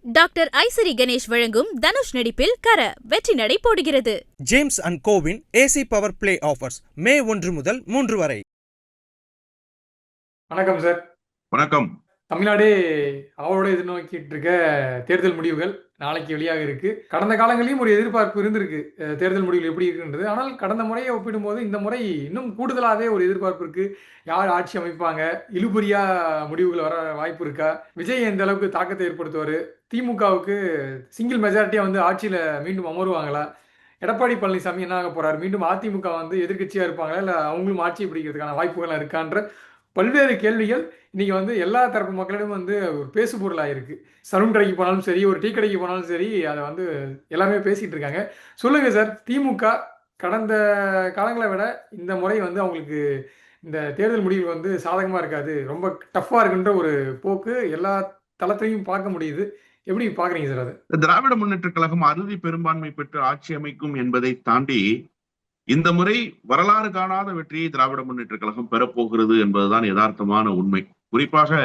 Doctor Ishari Ganesh வழங்கும் தனுஷ் நடிப்பில் கர வெற்றி நடை போடுகிறது. ஜேம்ஸ் அண்ட் கோவின் AC power play offers May 1 முதல் 3 வரை. வணக்கம் சார். வணக்கம். தமிழ்நாடே அவளோட எதிர்நோக்கிட்டு இருக்க தேர்தல் முடிவுகள் நாளைக்கு வெளியாக இருக்கு. கடந்த காலங்களிலும் ஒரு எதிர்பார்ப்பு இருந்திருக்கு தேர்தல் முடிவுகள் எப்படி இருக்குன்றது. ஆனால் கடந்த முறையை ஒப்பிடும்போது இந்த முறை இன்னும் கூடுதலாகவே ஒரு எதிர்பார்ப்பு இருக்கு. யார் ஆட்சி அமைப்பாங்க, இழுபறியா முடிவுகள் வர வாய்ப்பு இருக்கா, விஜய் எந்த அளவுக்கு தாக்கத்தை ஏற்படுத்துவார், திமுகவுக்கு சிங்கிள் மெஜாரிட்டியா வந்து ஆட்சியில மீண்டும் அமருவாங்களா, எடப்பாடி பழனிசாமி என்ன ஆக போறாரு, மீண்டும் அதிமுக வந்து எதிர்க்கட்சியா இருப்பாங்களா, இல்ல அவங்களும் ஆட்சி பிடிக்கிறதுக்கான வாய்ப்புகள் இருக்கான்ற பல்வேறு கேள்விகள் இன்னைக்கு வந்து எல்லா தரப்பு மக்களிடம் வந்து ஒரு பேசு பொருளாக இருக்கு. சலூன் கடைக்கு போனாலும் சரி, ஒரு டீ கடைக்கு போனாலும் சரி, அதை வந்து எல்லாருமே பேசிட்டு இருக்காங்க. சொல்லுங்க சார், திமுக கடந்த காலங்களை விட இந்த முறை வந்து அவங்களுக்கு இந்த தேர்தல் முடிவு வந்து சாதகமா இருக்காது, ரொம்ப டஃப்பா இருக்குன்ற ஒரு போக்கு எல்லா தளத்திலையும் பார்க்க முடியுது. எப்படி பாக்குறீங்க சார் அது? திராவிட முன்னேற்ற கழகம் அறுதி பெரும்பான்மை பெற்று ஆட்சி அமைக்கும் என்பதை தாண்டி இந்த முறை வரலாறு காணாத வெற்றியை திராவிட முன்னேற்ற கழகம் பெறப்போகிறது என்பதுதான் யதார்த்தமான உண்மை. குறிப்பாக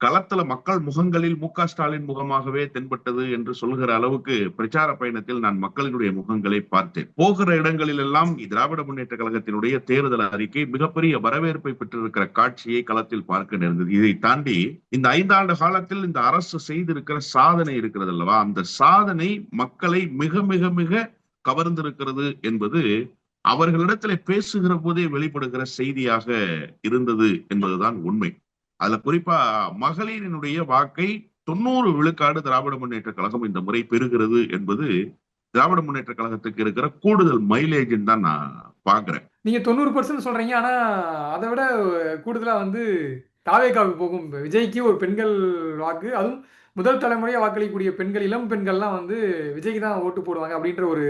களத்துல மக்கள் முகங்களில் மு.க. ஸ்டாலின் முகமாகவே தென்பட்டது என்று சொல்கிற அளவுக்கு பிரச்சார பயணத்தில் நான் மக்களினுடைய முகங்களை பார்த்தேன். போகிற இடங்களில் எல்லாம் திராவிட முன்னேற்ற கழகத்தினுடைய தேர்தல் அறிக்கை மிகப்பெரிய வரவேற்பை பெற்றிருக்கிற காட்சியை களத்தில் பார்க்க நேர்ந்தது. இதை தாண்டி இந்த 5 ஆண்டு காலத்தில் இந்த அரசு செய்திருக்கிற சாதனை இருக்கிறது அல்லவா, அந்த சாதனை மக்களை மிக மிக மிக கவர்ந்திருக்கிறது என்பது அவர்களிடத்துல பேசுகிற போதே வெளிப்படுகிற செய்தியாக இருந்தது என்பதுதான் உண்மை. அதுல குறிப்பா மகளிரினுடைய வாக்கை 90 விழுக்காடு திராவிட முன்னேற்ற கழகம் இந்த முறை பெறுகிறது என்பது திராவிட முன்னேற்ற கழகத்துக்கு இருக்கிற கூடுதல் மைலேஜ் தான் நான் பாக்குறேன். நீங்க 90% சொல்றீங்க, ஆனா அதை விட கூடுதலா வந்து தாவேகாவுக்கு போகும். விஜய்க்கு ஒரு பெண்கள் வாக்கு, அதுவும் முதல் தலைமுறையா வாக்களிக்கக்கூடிய பெண்கள், இளம் பெண்கள்லாம் வந்து விஜய்க்கு தான் ஓட்டு போடுவாங்க அப்படின்ற ஒரு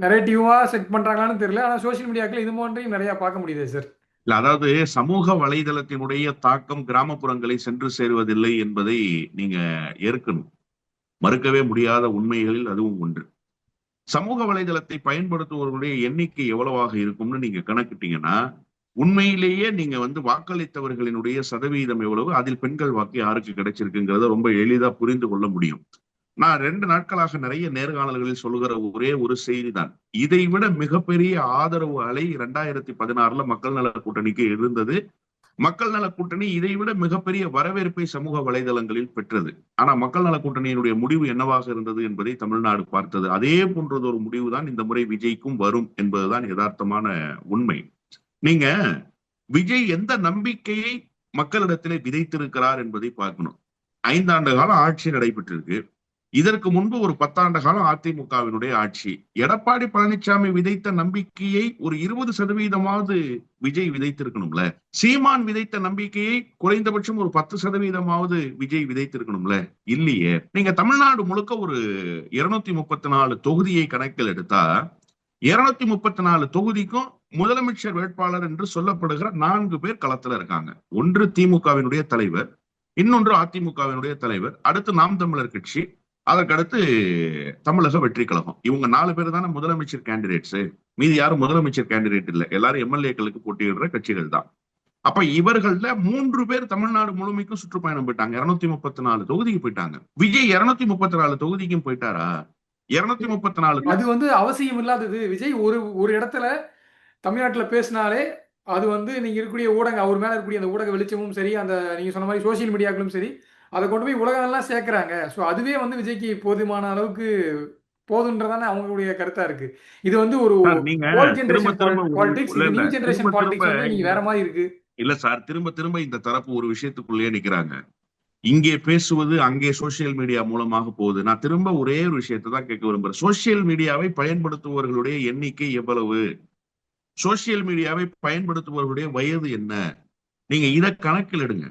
நரேட்டிவா செட் பண்றாங்களான்னு தெரியல. ஆனா சோசியல் மீடியாக்கள் இது போன்றையும் நிறைய பார்க்க முடியுது சார். இல்ல, அதாவது சமூக வலைதளத்தினுடைய தாக்கம் கிராமப்புறங்களை சென்று சேருவதில்லை என்பதை நீங்க ஏற்கணும். மறுக்கவே முடியாத உண்மைகளில் அதுவும் ஒன்று. சமூக வலைதளத்தை பயன்படுத்துபவர்களுடைய எண்ணிக்கை எவ்வளவாக இருக்கும்னு நீங்க கணக்கிட்டீங்கன்னா உண்மையிலேயே நீங்க வந்து வாக்களித்தவர்களினுடைய சதவீதம் எவ்வளவு, அதில் பெண்கள் வாக்கு யாருக்கு கிடைச்சிருக்குங்கிறத ரொம்ப எளிதா புரிந்து கொள்ள முடியும். நான் 2 நாட்களாக நிறைய நேர்காணல்களில் சொல்லுகிற ஒரே ஒரு செய்தி தான், இதை விட மிகப்பெரிய ஆதரவு அலை 2016 மக்கள் நல கூட்டணிக்கு இருந்தது. மக்கள் நல கூட்டணி இதை விட மிகப்பெரிய வரவேற்பை சமூக வலைதளங்களில் பெற்றது. ஆனா மக்கள் நல கூட்டணியினுடைய முடிவு என்னவாக இருந்தது என்பதை தமிழ்நாடு பார்த்தது. அதே போன்றது ஒரு முடிவு தான் இந்த முறை விஜய்க்கும் வரும் என்பதுதான் யதார்த்தமான உண்மை. நீங்க விஜய் எந்த நம்பிக்கையை மக்களிடத்திலே விதைத்திருக்கிறார் என்பதை பார்க்கணும். 5 ஆண்டு காலம் ஆட்சி நடைபெற்றிருக்கு. இதற்கு முன்பு ஒரு 10 ஆண்டு காலம் அதிமுகவினுடைய ஆட்சி. எடப்பாடி பழனிசாமி விதைத்த நம்பிக்கையை ஒரு 20% விஜய் விதைத்திருக்கணும்ல. சீமான் விதைத்த நம்பிக்கையை குறைந்தபட்சம் ஒரு 10% விஜய் விதைத்திருக்கணும்ல. இல்லையே. நீங்க தமிழ்நாடு முழுக்க ஒரு 234 தொகுதியை கணக்கில் எடுத்தா 234 தொகுதிக்கும் முதலமைச்சர் வேட்பாளர் என்று சொல்லப்படுகிற 4 பேர் களத்துல இருக்காங்க. ஒன்று திமுகவினுடைய தலைவர், இன்னொன்று அதிமுகவினுடைய தலைவர், அடுத்து நாம் தமிழர் கட்சி, அதற்கடுத்து தமிழக வெற்றி கழகம். இவங்க 4 பேர் தானே முதலமைச்சர் கேண்டிடேட்ஸ். மீதி யாரும் முதலமைச்சர் கேண்டிடேட் இல்லை, எல்லாரும் எம்எல்ஏக்களுக்கு போட்டியிடுற கட்சிகள் தான். அப்ப இவர்கள்ல 3 பேர் தமிழ்நாடு முழுமைக்கும் சுற்றுப்பயணம் போயிட்டாங்க, 234 தொகுதிக்கு போயிட்டாங்க. விஜய் 234 தொகுதிக்கும் போயிட்டாரா? 234 அது வந்து அவசியம் இல்லாதது. விஜய் ஒரு இடத்துல தமிழ்நாட்டுல பேசினாலே அது வந்து நீங்க இருக்கக்கூடிய ஊடகம், அவர் மேல இருக்கக்கூடிய அந்த ஊடக வெளிச்சமும் சரி, அந்த நீங்க சொன்ன மாதிரி சோசியல் மீடியாக்களும் சரி, அதை கொண்டு போய் உலகம்லாம் சேர்க்கிறாங்க. ஸோ அதுவே வந்து விஜய்க்கு போதுமான அளவுக்கு போதுன்றதானே அவங்களுடைய கருத்தா இருக்கு. இது வந்து ஒரு நீங்க ஓல்ட் திரும்ப ஜெனரேஷன் திரும்ப பாலிடிக்ஸ், இது நியூ ஜெனரேஷன் திரும்ப பாலிடிக்ஸ் வந்து நீங்க வேற மாதிரி இருக்கு. இல்ல சார், திரும்ப திரும்ப இந்த தரப்பு ஒரு விஷயத்துக்குள்ளேயே நிக்கிறாங்க. இங்கே பேசுவது அங்கே சோசியல் மீடியா மூலமாக போகுது. நான் திரும்ப ஒரே ஒரு விஷயத்தை தான் கேட்க விரும்புறேன். சோசியல் மீடியாவை பயன்படுத்துபவர்களுடைய எண்ணிக்கை எவ்வளவு? சோசியல் மீடியாவை பயன்படுத்துபவர்களுடைய வயது என்ன? நீங்க இதை கணக்கில் எடுங்க.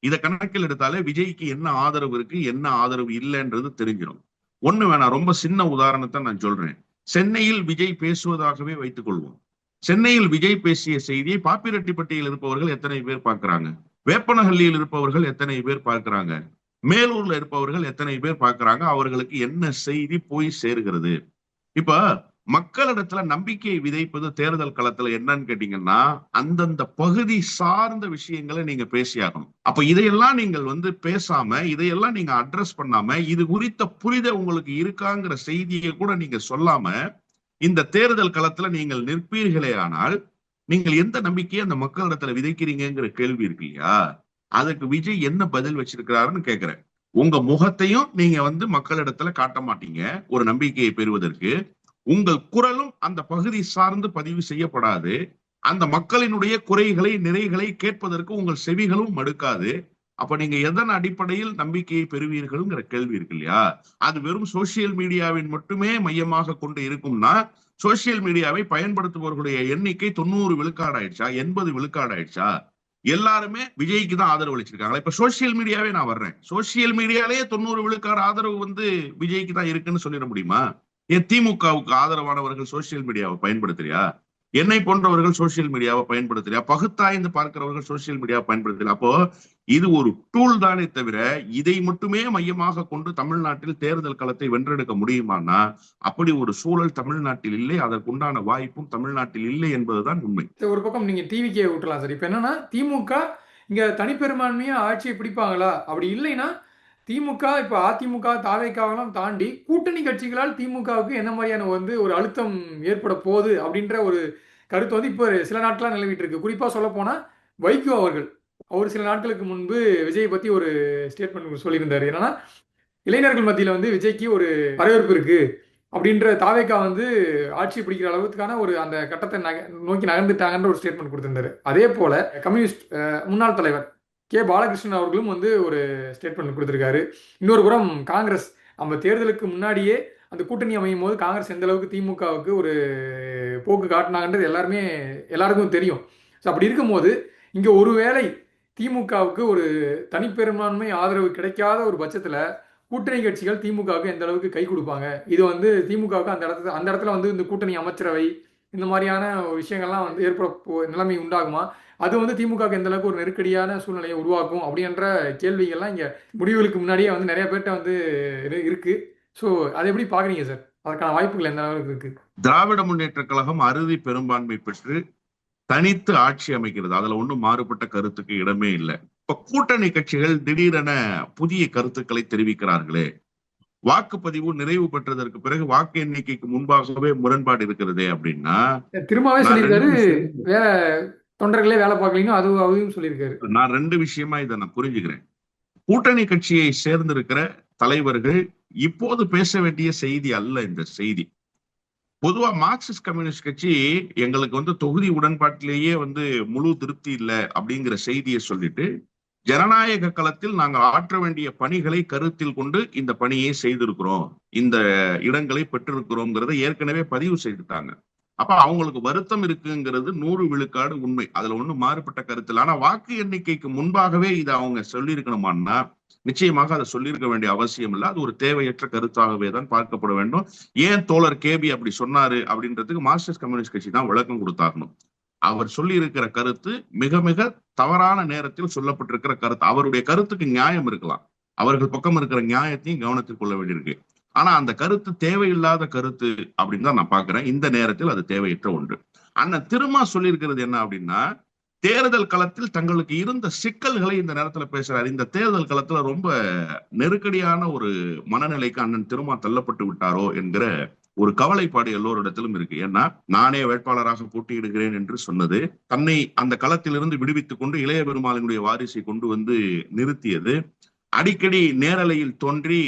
இதை கணக்கில் எடுத்தாலே விஜய்க்கு என்ன ஆதரவு இருக்கு, என்ன ஆதரவு இல்லைன்றது தெரிஞ்சிடும். ஒண்ணு வேணாம், ரொம்ப சின்ன உதாரணத்தை நான் சொல்றேன். சென்னையில் விஜய் பேசுவதாகவே வைத்துக் கொள்வோம். சென்னையில் விஜய் பேசிய செய்தியை பாப்பிரெட்டிப்பட்டியில் இருப்பவர்கள் எத்தனை பேர் பார்க்கிறாங்க? வேப்பனஹள்ளியில் இருப்பவர்கள் எத்தனை பேர் பார்க்கிறாங்க? மேலூர்ல இருப்பவர்கள் எத்தனை பேர் பார்க்கிறாங்க? அவர்களுக்கு என்ன செய்தி போய் சேருகிறது? இப்ப மக்களிடத்துல நம்பிக்கையை விதைப்பது தேர்தல் களத்துல என்னன்னு கேட்டீங்கன்னா, அந்தந்த பகுதி சார்ந்த விஷயங்களை நீங்க பேசியாகணும். அப்ப இதையெல்லாம் நீங்கள் பேசாம, இதையெல்லாம் நீங்க அட்ரஸ் பண்ணாம, இது குறித்த புரிதல் உங்களுக்கு இருக்காங்கிற செய்தியை கூட நீங்க சொல்லாம இந்த தேர்தல் களத்துல நீங்கள் நிற்பீர்களே ஆனால் நீங்கள் எந்த நம்பிக்கையை அந்த மக்களிடத்துல விதைக்கிறீங்கிற கேள்வி இருக்கு இல்லையா? அதுக்கு விஜய் என்ன பதில் வச்சிருக்கிறாருன்னு கேக்குறேன். உங்க முகத்தையும் நீங்க மக்களிடத்துல காட்ட மாட்டீங்க ஒரு நம்பிக்கையை பெறுவதற்கு. உங்கள் குரலும் அந்த பகுதி சார்ந்து பதிவு செய்யப்படாது. அந்த மக்களினுடைய குறைகளை நிறைகளை கேட்பதற்கு உங்கள் செவிகளும் மடுக்காது. அப்ப நீங்க எதன் அடிப்படையில் நம்பிக்கையை பெறுவீர்கள்ங்கிற கேள்வி இருக்கு இல்லையா? அது வெறும் சோசியல் மீடியாவின் மட்டுமே மையமாக கொண்டு இருக்கும்னா, சோசியல் மீடியாவை பயன்படுத்துபவர்களுடைய எண்ணிக்கை 90 விழுக்காடு ஆயிடுச்சா, 80 விழுக்காடு ஆயிடுச்சா? எல்லாருமே விஜய்க்கு தான் ஆதரவு அளிச்சிருக்காங்களா? இப்ப சோசியல் மீடியாவே நான் வர்றேன், சோசியல் மீடியாலேயே 90 விழுக்காடு ஆதரவு விஜய்க்கு தான் இருக்குன்னு சொல்லிட முடியுமா? ஏன் திமுகவுக்கு ஆதரவானவர்கள் சோசியல் மீடியாவை பயன்படுத்துறியா? என்னை போன்றவர்கள் சோசியல் மீடியாவை பயன்படுத்துறியா? பகுத்தாய்ந்து பார்க்கிறவர்கள் சோசியல் மீடியாவை பயன்படுத்துறியா? அப்போ இது ஒரு டூல் தானே தவிர இதை மட்டுமே மையமாக கொண்டு தமிழ்நாட்டில் தேர்தல் களத்தை வென்றெடுக்க முடியுமானா அப்படி ஒரு சூழல் தமிழ்நாட்டில் இல்லை. அதற்குண்டான வாய்ப்பும் தமிழ்நாட்டில் இல்லை என்பதுதான் உண்மை. ஒரு பக்கம் நீங்க டிவிக்கே விட்டுலாம் சார். இப்ப என்னன்னா திமுக இங்க தனிப்பெரும்பான்மையா ஆட்சியை பிடிப்பாங்களா? அப்படி இல்லைன்னா திமுக இப்ப அதிமுக தாவேக்காவெல்லாம் தாண்டி கூட்டணி கட்சிகளால் திமுகவுக்கு என்ன மாதிரியான ஒரு அழுத்தம் ஏற்பட போகுது அப்படின்ற ஒரு கருத்து இப்போ சில நாட்களா நிலவிட்டு இருக்கு. குறிப்பா சொல்ல போனா வைகோ அவர்கள் சில நாட்களுக்கு முன்பு விஜய் பத்தி ஒரு ஸ்டேட்மெண்ட் சொல்லியிருந்தாரு. என்னன்னா இளைஞர்கள் மத்தியில விஜய்க்கு ஒரு வரவேற்பு இருக்கு அப்படின்ற தாவேக்கா ஆட்சி பிடிக்கிற அளவுக்கான அந்த கட்டத்தை நோக்கி நகர்ந்துட்டாங்கன்ற ஒரு ஸ்டேட்மெண்ட் கொடுத்திருந்தாரு. அதே போல கம்யூனிஸ்ட் முன்னாள் தலைவர் கே பாலகிருஷ்ணன் அவர்களும் ஒரு ஸ்டேட்மெண்ட் கொடுத்திருக்காரு. இன்னொரு புறம் காங்கிரஸ் நம்ம தேர்தலுக்கு முன்னாடியே அந்த கூட்டணி அமையும் போது காங்கிரஸ் எந்த அளவுக்கு திமுகவுக்கு ஒரு போக்கு காட்டினாங்கன்றது எல்லாருக்கும் தெரியும். ஸோ அப்படி இருக்கும்போது இங்க ஒருவேளை திமுகவுக்கு ஒரு தனிப்பெரும்பான்மை ஆதரவு கிடைக்காத ஒரு பட்சத்துல கூட்டணி கட்சிகள் திமுகவுக்கு எந்த அளவுக்கு கை கொடுப்பாங்க? இது திமுகவுக்கு அந்த இடத்துல இந்த கூட்டணி அமைச்சரவை இந்த மாதிரியான விஷயங்கள்லாம் ஏற்பட நிலைமை உண்டாகுமா? அது திமுகவுக்கு எந்த அளவுக்கு ஒரு நெருக்கடியான சூழ்நிலையை உருவாக்கும் அப்படின்ற கேள்விகள்லாம் இங்க முடிவுகளுக்கு முன்னாடியே நிறைய பேர்ட்ட இருக்கு. ஸோ அதை எப்படி பாக்குறீங்க சார்? அதற்கான வாய்ப்புகள் எந்த அளவுக்கு இருக்கு? திராவிட முன்னேற்ற கழகம் அறுதி பெரும்பான்மை பெற்று தனித்து ஆட்சி அமைக்கிறது. அதுல ஒண்ணும் மாறுபட்ட கருத்துக்கு இடமே இல்லை. இப்ப கூட்டணி கட்சிகள் திடீரென புதிய கருத்துக்களை தெரிவிக்கிறார்களே, வாக்குப்பதிவு நிறைவு பெற்றதற்கு பிறகு வாக்கு எண்ணிக்கைக்கு முன்பாகவே முரண்பாடு இருக்கிறதே அப்படின்னா திரும்பவே சொல்லியிருக்காரு. தொண்டர்களே வேலை பார்க்கலீங்க அதுவும் சொல்லியிருக்காரு. நான் 2 விஷயமா இதை நான் புரிஞ்சுக்கிறேன். கூட்டணி கட்சியை சேர்ந்திருக்கிற தலைவர்கள் இப்போது பேச வேண்டிய செய்தி அல்ல இந்த செய்தி. பொதுவா மார்க்சிஸ்ட் கம்யூனிஸ்ட் கட்சி எங்களுக்கு தொகுதி உடன்பாட்டிலேயே முழு திருப்தி இல்லை அப்படிங்கிற செய்தியை சொல்லிட்டு ஜனநாயக களத்தில் நாங்கள் ஆற்ற வேண்டிய பணிகளை கருத்தில் கொண்டு இந்த பணியை செய்திருக்கிறோம், இந்த இடங்களை பெற்றிருக்கிறோம்ங்கிறத ஏற்கனவே பதிவு செய்துட்டாங்க. அப்ப அவங்களுக்கு வருத்தம் இருக்குங்கிறது 100 விழுக்காடு உண்மை. அதுல ஒண்ணும் மாறுபட்ட கருத்து இல்லை. ஆனா வாக்கு எண்ணிக்கைக்கு முன்பாகவே இதை அவங்க சொல்லியிருக்கணுமான்னா நிச்சயமாக அதை சொல்லியிருக்க வேண்டிய அவசியம் இல்லை. அது ஒரு தேவையற்ற கருத்தாகவே தான் பார்க்கப்பட வேண்டும். ஏன் தோழர் கேபி அப்படி சொன்னாரு அப்படின்றதுக்கு மார்க்சிஸ்ட் கம்யூனிஸ்ட் கட்சி தான் விளக்கம் கொடுத்தாகணும். அவர் சொல்லி இருக்கிற கருத்து மிக மிக தவறான நேரத்தில் சொல்லப்பட்டிருக்கிற கருத்து. அவருடைய கருத்துக்கு நியாயம் இருக்கலாம், அவர்கள் பக்கம் இருக்கிற நியாயத்தையும் கவனத்தில் கொள்ள வேண்டியிருக்கு. ஆனா அந்த கருத்து தேவையில்லாத கருத்து அப்படின்னு தான் நான் பாக்குறேன். இந்த நேரத்தில் அது தேவையற்ற ஒன்று. அண்ணன் திருமா சொல்லியிருக்கிறது என்ன அப்படின்னா, தேர்தல் களத்தில் தங்களுக்கு இருந்த சிக்கல்களை இந்த நேரத்துல பேசுறாரு. இந்த தேர்தல் களத்துல ரொம்ப நெருக்கடியான ஒரு மனநிலைக்கு அண்ணன் திருமா தள்ளப்பட்டு விட்டாரோ என்கிற ஒரு கவலைப்பாடு எல்லோரிடத்திலும் இருக்கு. ஏன்னா நானே வேட்பாளராக போட்டியிடுகிறேன் என்று சொன்னது, தன்னை அந்த களத்திலிருந்து விடுவித்துக் கொண்டு இளைய பெருமாளினுடைய வாரிசை கொண்டு நிறுத்தியது, அடிக்கடி நேரலையில் தோன்றி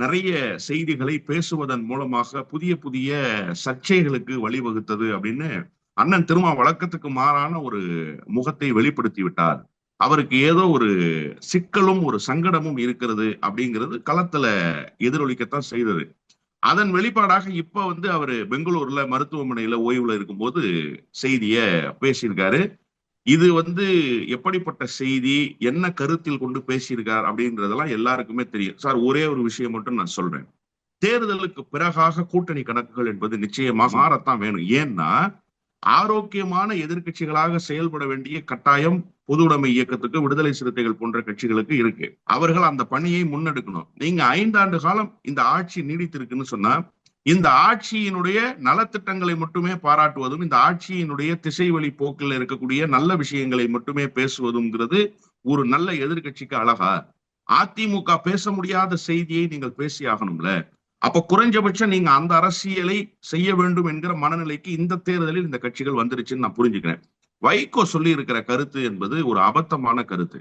நிறைய செய்திகளை பேசுவதன் மூலமாக புதிய புதிய சர்ச்சைகளுக்கு வழிவகுத்தது அப்படின்னு அண்ணன் திருமா வழக்கத்துக்கு மாறான ஒரு முகத்தை வெளிப்படுத்தி விட்டார். அவருக்கு ஏதோ ஒரு சிக்கலும் ஒரு சங்கடமும் இருக்கிறது அப்படிங்கிறது களத்துல எதிரொலிக்கத்தான் செய்தது. அதன் வெளிப்பாடாக இப்ப அவரு பெங்களூர்ல மருத்துவமனையில ஓய்வுல இருக்கும்போது செய்திய பேசியிருக்காரு. இது எப்படிப்பட்ட செய்தி, என்ன கருத்தில் கொண்டு பேசியிருக்கார் அப்படின்றதெல்லாம் எல்லாருக்குமே தெரியும். சார் ஒரே ஒரு விஷயம் மட்டும் நான் சொல்றேன். தேர்தலுக்கு பிறகாக கூட்டணி கணக்குகள் என்பது நிச்சயமாக மாறத்தான் வேணும். ஏன்னா ஆரோக்கியமான எதிர்கட்சிகளாக செயல்பட வேண்டிய கட்டாயம் பொது உடைமை இயக்கத்துக்கு, விடுதலை சிறுத்தைகள் போன்ற கட்சிகளுக்கு இருக்கு. அவர்கள் அந்த பணியை முன்னெடுக்கணும். நீங்க 5 ஆண்டு காலம் இந்த ஆட்சி நீடித்திருக்குன்னு சொன்னா இந்த ஆட்சியினுடைய நலத்திட்டங்களை மட்டுமே பாராட்டுவதும், இந்த ஆட்சியினுடைய திசை வழி போக்கில் இருக்கக்கூடிய நல்ல விஷயங்களை மட்டுமே பேசுவதுங்கிறது ஒரு நல்ல எதிர்கட்சிக்கு அழகா? அதிமுக பேச முடியாத செய்தியை நீங்கள் பேசி ஆகணும்ல. அப்ப குறைஞ்சபட்சம் நீங்க அந்த அரசியலை செய்ய வேண்டும் என்கிற மனநிலைக்கு இந்த தேர்தலில் இந்த கட்சிகள் வந்துருச்சுன்னு நான் புரிஞ்சுக்கிறேன். வைகோ சொல்லி இருக்கிற கருத்து என்பது ஒரு அபத்தமான கருத்து.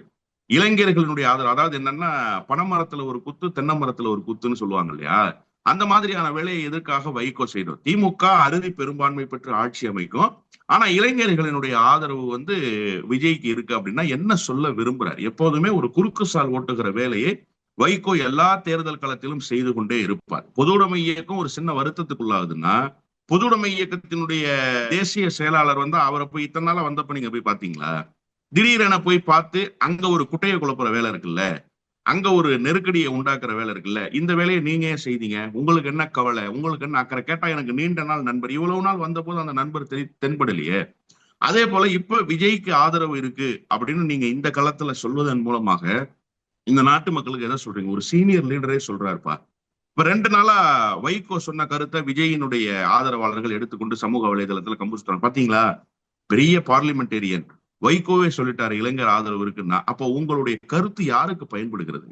இளைஞர்களினுடைய ஆதரவு, அதாவது என்னன்னா, பனைமரத்துல ஒரு குத்து தென்னை மரத்துல ஒரு குத்துன்னு சொல்லுவாங்க இல்லையா, அந்த மாதிரியான வேலையை எதற்காக வைகோ செய்யணும்? திமுக அறுதி பெரும்பான்மை பெற்று ஆட்சி அமைக்கும், ஆனா இளைஞர்களினுடைய ஆதரவு விஜய்க்கு இருக்கு அப்படின்னா என்ன சொல்ல விரும்புறார்? எப்போதுமே ஒரு குறுக்கு சால் ஓட்டுகிற வேலையை வைகோ எல்லா தேர்தல் களத்திலும் செய்து கொண்டே இருப்பார். பொதுவுடைமை இயக்கம் ஒரு சின்ன வருத்தத்துக்குள்ளாகுதுன்னா, பொதுவுடைமை இயக்கத்தினுடைய தேசிய செயலாளர் அவரை போய் இத்தனை நாளா வந்தப்ப நீங்க போய் பாத்தீங்களா? திடீரென போய் பார்த்து அங்க ஒரு குட்டையை குழப்புற வேலை இருக்குல்ல, அங்க ஒரு நெருக்கடியை உண்டாக்குற வேலை இருக்குல்ல, இந்த வேலையை நீங்க ஏன் செய்தீங்க? உங்களுக்கு என்ன கவலை, உங்களுக்கு என்ன அக்கறை? கேட்டா எனக்கு நீண்ட நாள் நண்பர், இவ்வளவு நாள் வந்த போது அந்த நண்பர் தென்படலையே. அதே போல இப்ப விஜய்க்கு ஆதரவு இருக்கு அப்படின்னு நீங்க இந்த களத்துல சொல்வதன் மூலமாக இந்த நாட்டு மக்களுக்கு எதை சொல்றீங்க? ஒரு சீனியர் லீடரே சொல்றாருப்பா. இப்ப 2 நாளா வைகோ சொன்ன கருத்தை விஜயினுடைய ஆதரவாளர்கள் எடுத்துக்கொண்டு சமூக வலைதளத்துல கம்புச்சுட்டாங்க. பாத்தீங்களா? பெரிய பார்லிமெண்டேரியன் வைகோவே சொல்லிட்டாரு இளைஞர் ஆதரவு இருக்குன்னா, அப்போ உங்களுடைய கருத்து யாருக்கு பயன்படுகிறது?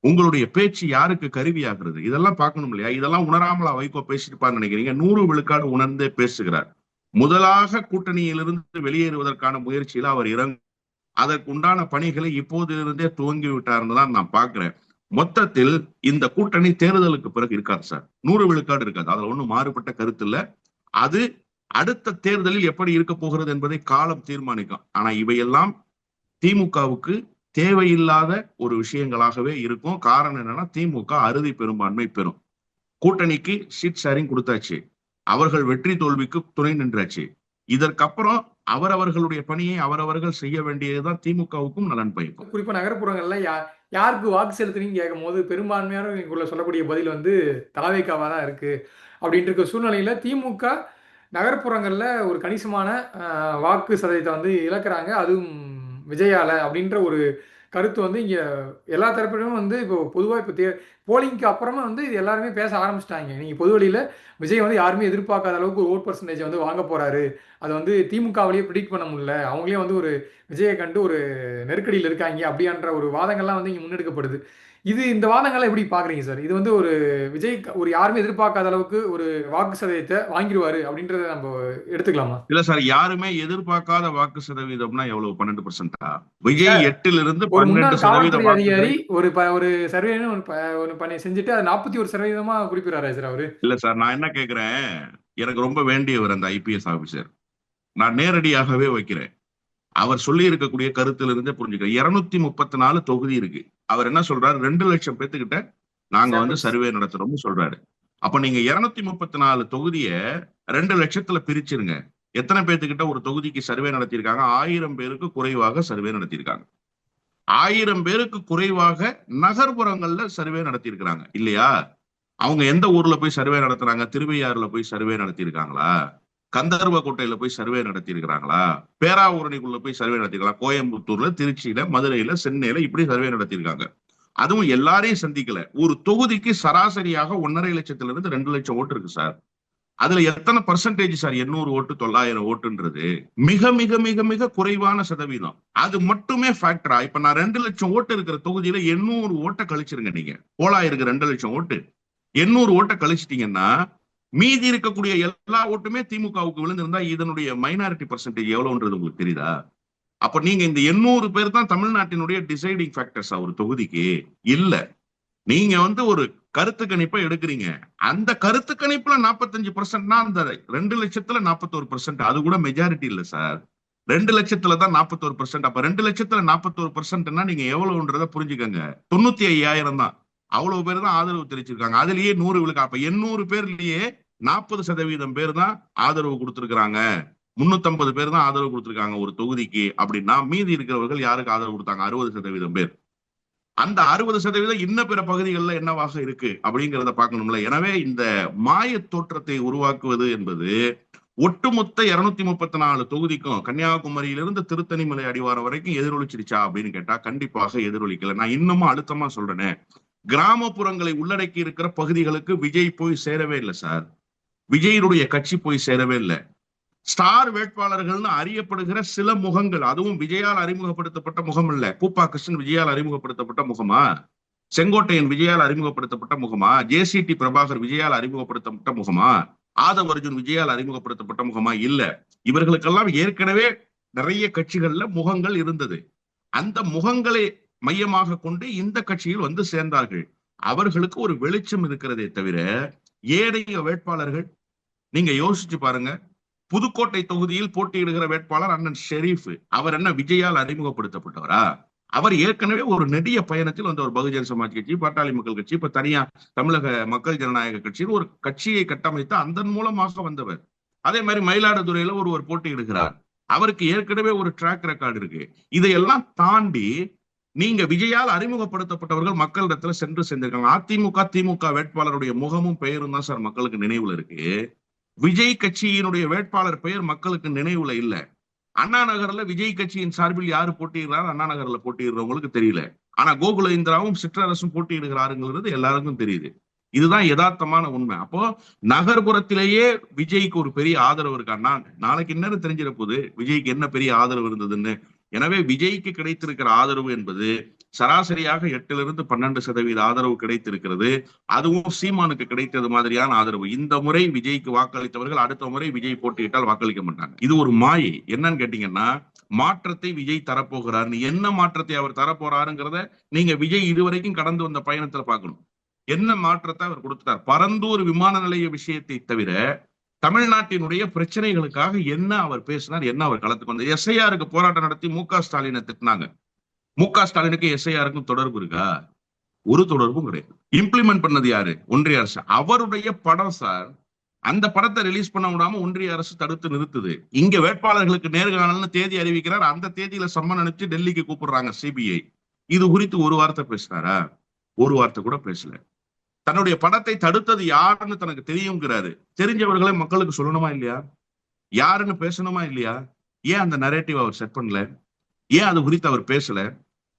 உங்களுடைய பேச்சு யாருக்கு கருவியாகிறது? இதெல்லாம் பார்க்கணும் இல்லையா? இதெல்லாம் உணராமலா வைகோ பேசிருப்பான்னு நினைக்கிறீங்க? 100 விழுக்காடு உணர்ந்தே பேசுகிறார். முதலாக கூட்டணியிலிருந்து வெளியேறுவதற்கான முயற்சியில அவர் அதற்கு உண்டான பணிகளை இப்போதிலிருந்தே துவங்கி விட்டாருன்னு தான் நான் பாக்குறேன். மொத்தத்தில் இந்த கூட்டணி தேர்தலுக்கு பிறகு இருக்காது சார், 100 விழுக்காடு இருக்காது. அதுல ஒண்ணும் மாறுபட்ட கருத்து இல்ல. அது அடுத்த தேர்தலில் எப்படி இருக்க போகிறது என்பதை காலம் தீர்மானிக்கும். ஆனா இவையெல்லாம் திமுகவுக்கு தேவையில்லாத ஒரு விஷயங்களாகவே இருக்கும். காரணம் என்னன்னா, திமுக அறுதி பெரும்பான்மை பெறும். கூட்டணிக்கு சீட் ஷேரிங் கொடுத்தாச்சு, அவர்கள் வெற்றி தோல்விக்கு துணை நின்றாச்சு. இதற்கப்புறம் அவரவர்களுடைய பணியை அவரவர்கள் செய்ய வேண்டியதுதான் திமுகவுக்கும் நலன் பயக்கும். குறிப்பா நகர்ப்புறங்கள்ல யாருக்கு வாக்கு செலுத்துறீங்கன்னு கேட்கும் போது பெரும்பான்மையான சொல்லக்கூடிய பதில் தாவேக்காவா தான் இருக்கு அப்படின்ட்டு இருக்க சூழ்நிலையில திமுக நகர்ப்புறங்கள்ல ஒரு கணிசமான வாக்கு சதவீதத்தை இழக்கிறாங்க, அதுவும் விஜயால அப்படின்ற ஒரு கருத்து இங்க எல்லா தரப்பிலும் இப்போ பொதுவாக இப்போ போலிங்க்கு அப்புறமா இது எல்லாருமே பேச ஆரம்பிச்சிட்டாங்க. நீங்க பொது வழியில விஜய் யாருமே எதிர்பார்க்காத அளவுக்கு ஒரு ஓட் பர்சன்டேஜ் வாங்க போறாரு, அது திமுகவிலேயே ப்ரிடிக்ட் பண்ண முடியல, அவங்களே ஒரு விஜயை கண்டு ஒரு நெருக்கடியில் இருக்காங்க அப்படின்ற ஒரு வாதங்கள்லாம் இங்க முன்னெடுக்கப்படுது. இந்த வாதங்களை எப்படி பாக்குறீங்க சார்? இது ஒரு விஜய் ஒரு யாருமே எதிர்பார்க்காத அளவுக்கு ஒரு வாக்கு சதவீதத்தை வாங்கிடுவாரு அப்படின்றத நம்ம எடுத்துக்கலாமா? இல்ல சார், யாருமே எதிர்பார்க்காத வாக்கு சதவீதம்னா எவ்வளவு? 12%? விஜய் 8லிருந்து 12% அதிகாரி ஒரு சர்வே பண்ணி செஞ்சுட்டு அது 41% குறிப்பிடுறாரு சார் அவரு. இல்ல சார், நான் என்ன கேக்குறேன், எனக்கு ரொம்ப வேண்டியவர் அந்த ஐபிஎஸ் ஆபிசர், நான் நேரடியாகவே வைக்கிறேன். அவர் சொல்லி இருக்கக்கூடிய கருத்திலிருந்தே புரிஞ்சுக்கிறேன். 234 தொகுதி இருக்கு. அவர் என்ன சொல்றாரு? 2 லட்சம் பேத்துக்கிட்ட நாங்க சர்வே நடத்துறோம்னு சொல்றாரு. அப்ப நீங்க 234 தொகுதிய 2 லட்சத்துல பிரிச்சிருங்க. எத்தனை பேத்துக்கிட்ட ஒரு தொகுதிக்கு சர்வே நடத்தியிருக்காங்க? 1000 பேருக்கு குறைவாக சர்வே நடத்தியிருக்காங்க. 1000 பேருக்கு குறைவாக நகர்ப்புறங்கள்ல சர்வே நடத்தியிருக்கிறாங்க இல்லையா? அவங்க எந்த ஊர்ல போய் சர்வே நடத்துறாங்க? திருவையாறுல போய் சர்வே நடத்தியிருக்காங்களா? கந்தர்வக்கோட்டையில போய் சர்வே நடத்தி இருக்கிறாங்களா? பேராவூரணிக்குள்ள போய் சர்வே நடத்திருக்காங்களா? கோயம்புத்தூர்ல, திருச்சியில, மதுரையில, சென்னையில இப்படி சர்வே நடத்திருக்காங்க. அதுவும் எல்லாரையும் சந்திக்கல. ஒரு தொகுதிக்கு சராசரியாக 1.5 லட்சத்திலிருந்து 2 லட்சம் ஓட்டு இருக்கு சார். அதுல எத்தனை பர்சன்டேஜ் சார்? 800 ஓட்டு 900 ஓட்டுன்றது மிக மிக மிக மிக குறைவான சதவீதம். அது மட்டுமே ஃபேக்டரா? இப்ப நான் 2 லட்சம் ஓட்டு இருக்கிற தொகுதியில 800 ஓட்டை கழிச்சிருங்க. நீங்க போலா இருக்கு 2 லட்சம் ஓட்டு, 800 ஓட்டை கழிச்சிட்டீங்கன்னா மீதி இருக்கக்கூடிய எல்லா ஓட்டுமே திமுகவுக்கு விழுந்திருந்தா இதனுடைய மைனாரிட்டி பர்சன்டேஜ் எவ்வளவுன்றது உங்களுக்கு தெரியுதா? அப்ப நீங்க இந்த 800 பேர் தான் தமிழ்நாட்டினுடைய டிசைடிங் ஃபேக்டர்ஸா ஒரு தொகுதிக்கு? இல்ல. நீங்க ஒரு கருத்து கணிப்பை எடுக்கிறீங்க, அந்த கருத்து கணிப்புல 45%, அந்த 2 லட்சத்துல 41%, அது கூட மெஜாரிட்டி இல்ல சார். 2 லட்சத்துல தான் 41%. அப்ப 2 லட்சத்துல 41%ன்னா நீங்க எவ்வளவுன்றத புரிஞ்சுக்கங்க. 95,000 தான். அவ்வளவு பேர் தான் ஆதரவு தெரிவிச்சிருக்காங்க. அதுலயே 100 விழுக்கு. அப்ப 800 பேர்லயே 40% பேர் தான் ஆதரவு கொடுத்திருக்கிறாங்க. 350 பேர் தான் ஆதரவு கொடுத்திருக்காங்க ஒரு தொகுதிக்கு. அப்படின்னா மீதி இருக்கிறவர்கள் யாருக்கு ஆதரவு கொடுத்தாங்க? 60% பேர். அந்த 60% இன்ன பிற பகுதிகளில் என்னவாக இருக்கு அப்படிங்கிறத பார்க்கணும்ல. எனவே இந்த மாய தோற்றத்தை உருவாக்குவது என்பது ஒட்டுமொத்த 234 தொகுதிக்கும் கன்னியாகுமரியிலிருந்து திருத்தணிமலை அடிவாரம் வரைக்கும் எதிரொலிச்சிருச்சா அப்படின்னு கேட்டா கண்டிப்பாக எதிரொலிக்கல. நான் இன்னமும் அழுத்தமா சொல்றேனே, கிராமப்புறங்களை உள்ளடக்கி இருக்கிற பகுதிகளுக்கு விஜய் போய் சேரவே இல்லை சார். விஜயினுடைய கட்சி போய் சேரவே இல்லை. ஸ்டார் வேட்பாளர்கள்னு அறியப்படுகிற சில முகங்கள், அதுவும் விஜயால் அறிமுகப்படுத்தப்பட்ட முகம் இல்ல. பூப்பா கிருஷ்ணன் விஜயால் அறிமுகப்படுத்தப்பட்ட முகமா? செங்கோட்டையன் விஜயால் அறிமுகப்படுத்தப்பட்ட முகமா? JCT பிரபாகர் விஜயால் அறிமுகப்படுத்தப்பட்ட முகமா? ஆதவ் அர்ஜுன் விஜயால் அறிமுகப்படுத்தப்பட்ட முகமா? இல்ல. இவர்களுக்கெல்லாம் ஏற்கனவே நிறைய கட்சிகள்ல முகங்கள் இருந்தது. அந்த முகங்களை மையமாக கொண்டு இந்த கட்சியில் வந்து சேர்ந்தார்கள். அவர்களுக்கு ஒரு வெளிச்சம் இருக்கிறதே தவிர ஏனைய வேட்பாளர்கள் நீங்க யோசிச்சு பாருங்க. புதுக்கோட்டை தொகுதியில் போட்டியிடுகிற வேட்பாளர் அண்ணன் ஷெரீப், அவர் என்ன விஜயால் அறிமுகப்படுத்தப்பட்டவரா? அவர் ஏற்கனவே ஒரு நெடிய பயணத்தில் வந்த ஒரு பகுஜன் சமாஜ் கட்சி, பாட்டாளி மக்கள் கட்சி, இப்ப தனியா தமிழக மக்கள் ஜனநாயக கட்சின்னு ஒரு கட்சியை கட்டமைத்து அதன் மூலமாக வந்தவர். அதே மாதிரி மயிலாடுதுறையில ஒருவர் போட்டியிடுகிறார். அவருக்கு ஏற்கனவே ஒரு ட்ராக் ரெக்கார்டு இருக்கு. இதையெல்லாம் தாண்டி நீங்க விஜயால் அறிமுகப்படுத்தப்பட்டவர்கள் மக்களிடத்துல சென்று சேர்ந்திருக்காங்க. அதிமுக திமுக வேட்பாளருடைய முகமும் பெயரும் தான் சார் மக்களுக்கு நினைவுல இருக்கு. விஜய் கட்சியினுடைய வேட்பாளர் பெயர் மக்களுக்கு நினைவுல இல்ல. அண்ணா நகர்ல விஜய் கட்சியின் சார்பில் யாரு போட்டியிடுறாரு? அண்ணா நகர்ல போட்டியிடுறவங்களுக்கு தெரியல. ஆனா கோகுல இந்திராவும் சிற்றரசும் போட்டியிடுகிறாருங்கிறது எல்லாருக்கும் தெரியுது. இதுதான் யதார்த்தமான உண்மை. அப்போ நகர்புறத்திலேயே விஜய்க்கு ஒரு பெரிய ஆதரவு இருக்கான்னா நாளைக்கு என்ன தெரிஞ்சிட போகுது விஜய்க்கு என்ன பெரிய ஆதரவு இருந்ததுன்னு. எனவே விஜய்க்கு கிடைத்திருக்கிற ஆதரவு என்பது சராசரியாக 8% ஆதரவு கிடைத்திருக்கிறது. அதுவும் சீமானுக்கு கிடைத்தது மாதிரியான ஆதரவு. இந்த முறை விஜய்க்கு வாக்களித்தவர்கள் அடுத்த முறை விஜய் போட்டியிட்டால் வாக்களிக்க மாட்டாங்க. இது ஒரு மாயை. என்னன்னு கேட்டீங்கன்னா, மாற்றத்தை விஜய் தரப்போகிறார். என்ன மாற்றத்தை அவர் தரப்போறாருங்கிறத நீங்க விஜய் இதுவரைக்கும் கடந்து வந்த பயணத்துல பார்க்கணும். என்ன மாற்றத்தை அவர் கொடுத்தார்? பரந்தூர் விமான நிலைய விஷயத்தை தவிர தமிழ்நாட்டினுடைய பிரச்சனைகளுக்காக என்ன அவர் பேசினார், என்ன அவர் களத்துக்கு வந்தார்? SIR-க்கு போராட்டம் நடத்தி MK ஸ்டாலினை திட்டினாங்க. MK ஸ்டாலினுக்கு SIR-க்கும் தொடர்பு இருக்கா? ஒரு தொடர்பும் கிடையாது. இம்ப்ளிமெண்ட் பண்ணது யாரு? ஒன்றிய அரசு. அவருடைய படம் சார். அந்த படத்தை ரிலீஸ் பண்ண விடாம ஒன்றிய அரசு தடுத்து நிறுத்துது. இங்க வேட்பாளர்களுக்கு நேர்காணல்னு தேதி அறிவிக்கிறார். அந்த தேதியில சம்மன் அனுப்பிச்சு டெல்லிக்கு கூப்பிடுறாங்க CBI. இது குறித்து ஒரு வார்த்தை பேசினாரா? ஒரு வார்த்தை கூட பேசல. தன்னுடைய படத்தை தடுத்தது யாருன்னு தனக்கு தெரியுங்கிறாரு. தெரிஞ்சவர்களே மக்களுக்கு சொல்லணுமா இல்லையா? யாருன்னு பேசணுமா இல்லையா? ஏன் அந்த நரேட்டிவ் அவர் செட் பண்ணல? ஏன் அது குறித்து அவர் பேசல?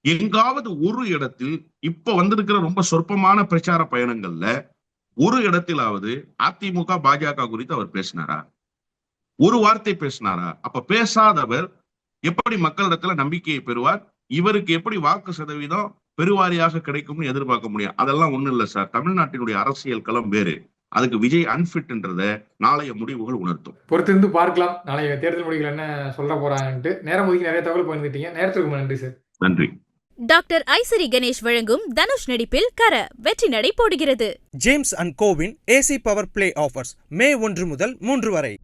எங்காவது ஒரு இடத்தில் இப்ப வந்திருக்கிற ரொம்ப சொற்பமான பிரச்சார பயணங்கள்ல ஒரு இடத்திலாவது அதிமுக பாஜக குறித்து அவர் பேசினாரா? ஒரு வார்த்தை பேசினாரா? அப்ப பேசாதவர் எப்படி மக்களிடத்துல நம்பிக்கையை பெறுவார்? இவருக்கு எப்படி வாக்கு சதவீதம் பெருவாரியாக கிடைக்கும்னு எதிர்பார்க்க முடியும்? அதெல்லாம் ஒண்ணும் இல்லை சார். தமிழ்நாட்டினுடைய அரசியல் களம் வேறு. அதுக்கு விஜய் அன்பிட்ன்றத நாளைய முடிவுகள் உணர்த்தும். பொறுத்திருந்து பார்க்கலாம் நாளைய தேர்தல் முடிவுகள் என்ன சொல்ல போறாங்கன்ட்டு. நேரம் ஒதுக்கி நிறைய தகவல் பகிர்ந்துட்டீங்க. நேரத்துக்கு நன்றி சார். நன்றி. டாக்டர் ஐசரி கணேஷ் வழங்கும் தனுஷ் நடிப்பில் கர வெற்றி நடை போடுகிறது. ஜேம்ஸ் அண்ட் கோவின் AC power play offers May 1 முதல் 3 வரை.